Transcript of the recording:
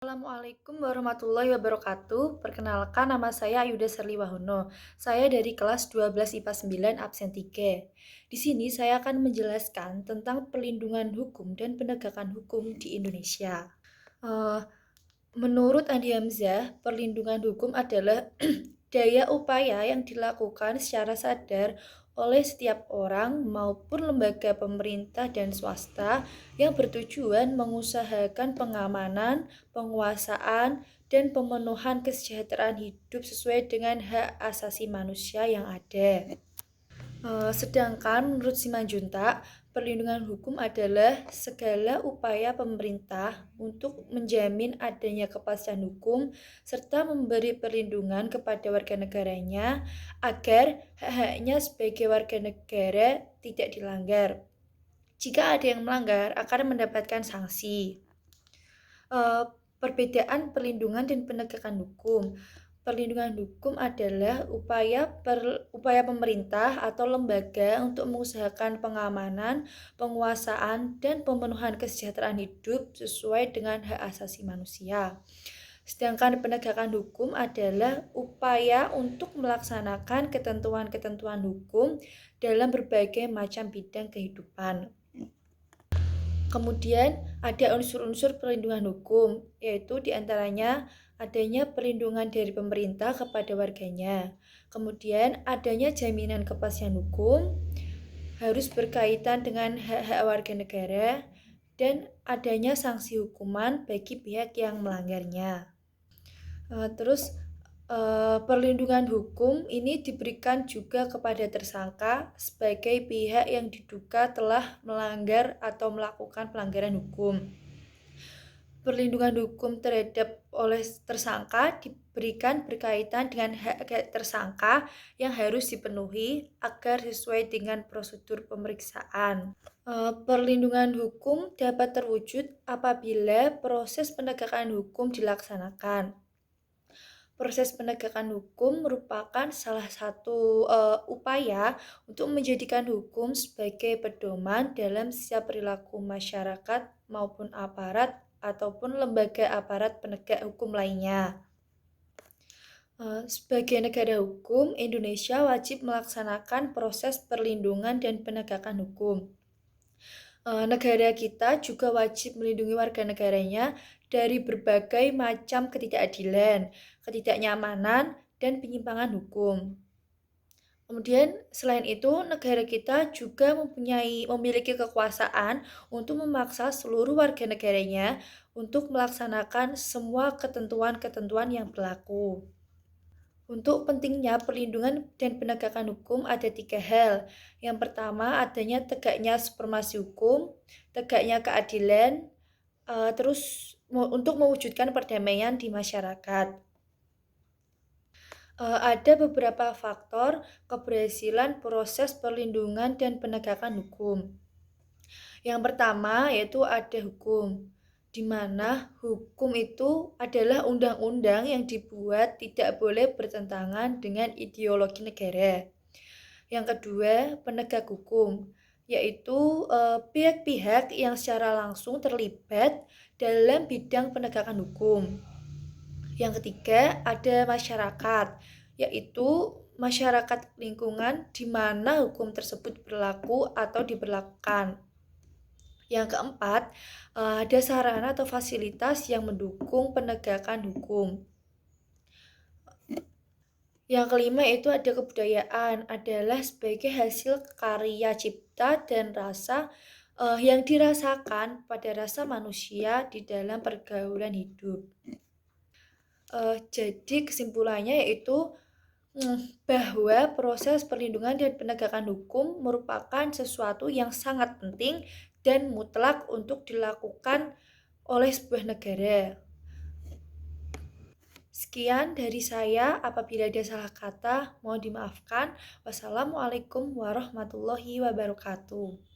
Assalamualaikum warahmatullahi wabarakatuh. Perkenalkan, nama saya Ayuda Serliwahono. Saya dari kelas 12 IPA 9 absen 3. Di sini saya akan menjelaskan tentang perlindungan hukum dan penegakan hukum di Indonesia. Eh, Menurut Andi Hamzah, perlindungan hukum adalah daya upaya yang dilakukan secara sadar oleh setiap orang maupun lembaga pemerintah dan swasta yang bertujuan mengusahakan pengamanan, penguasaan, dan pemenuhan kesejahteraan hidup sesuai dengan hak asasi manusia yang ada. Sedangkan menurut Simanjuntak, perlindungan hukum adalah segala upaya pemerintah untuk menjamin adanya kepastian hukum serta memberi perlindungan kepada warga negaranya agar hak-haknya sebagai warga negara tidak dilanggar. Jika ada yang melanggar, akan mendapatkan sanksi. Eh, Perbedaan perlindungan dan penegakan hukum. Perlindungan hukum adalah upaya pemerintah atau lembaga untuk mengusahakan pengamanan, penguasaan, dan pemenuhan kesejahteraan hidup sesuai dengan hak asasi manusia. Sedangkan penegakan hukum adalah upaya untuk melaksanakan ketentuan-ketentuan hukum dalam berbagai macam bidang kehidupan. Kemudian ada unsur-unsur perlindungan hukum, yaitu diantaranya adanya perlindungan dari pemerintah kepada warganya. Kemudian adanya jaminan kepastian hukum, harus berkaitan dengan hak-hak warga negara, dan adanya sanksi hukuman bagi pihak yang melanggarnya. Terus perlindungan hukum ini diberikan juga kepada tersangka sebagai pihak yang diduga telah melanggar atau melakukan pelanggaran hukum. Perlindungan hukum terhadap oleh tersangka diberikan berkaitan dengan hak tersangka yang harus dipenuhi agar sesuai dengan prosedur pemeriksaan. Perlindungan hukum dapat terwujud apabila proses penegakan hukum dilaksanakan. Proses penegakan hukum merupakan salah satu upaya untuk menjadikan hukum sebagai pedoman dalam setiap perilaku masyarakat maupun aparat ataupun lembaga aparat penegak hukum lainnya. Sebagai negara hukum, Indonesia wajib melaksanakan proses perlindungan dan penegakan hukum. Negara kita juga wajib melindungi warga negaranya dari berbagai macam ketidakadilan, ketidaknyamanan, dan penyimpangan hukum. Kemudian selain itu, negara kita juga memiliki kekuasaan untuk memaksa seluruh warga negaranya untuk melaksanakan semua ketentuan-ketentuan yang berlaku. Untuk pentingnya perlindungan dan penegakan hukum ada 3 hal. Yang pertama adanya tegaknya supremasi hukum, tegaknya keadilan, terus untuk mewujudkan perdamaian di masyarakat. Ada beberapa faktor keberhasilan proses perlindungan dan penegakan hukum. Yang pertama yaitu ada hukum, di mana hukum itu adalah undang-undang yang dibuat tidak boleh bertentangan dengan ideologi negara. Yang kedua, penegak hukum, yaitu pihak-pihak yang secara langsung terlibat dalam bidang penegakan hukum. Yang ketiga, ada masyarakat, yaitu masyarakat lingkungan di mana hukum tersebut berlaku atau diberlakukan. Yang keempat, ada sarana atau fasilitas yang mendukung penegakan hukum. Yang kelima itu ada kebudayaan, adalah sebagai hasil karya cipta dan rasa yang dirasakan pada rasa manusia di dalam pergaulan hidup. Jadi kesimpulannya yaitu bahwa proses perlindungan dan penegakan hukum merupakan sesuatu yang sangat penting dan mutlak untuk dilakukan oleh sebuah negara. Sekian dari saya, apabila ada salah kata mohon dimaafkan. Wassalamualaikum warahmatullahi wabarakatuh.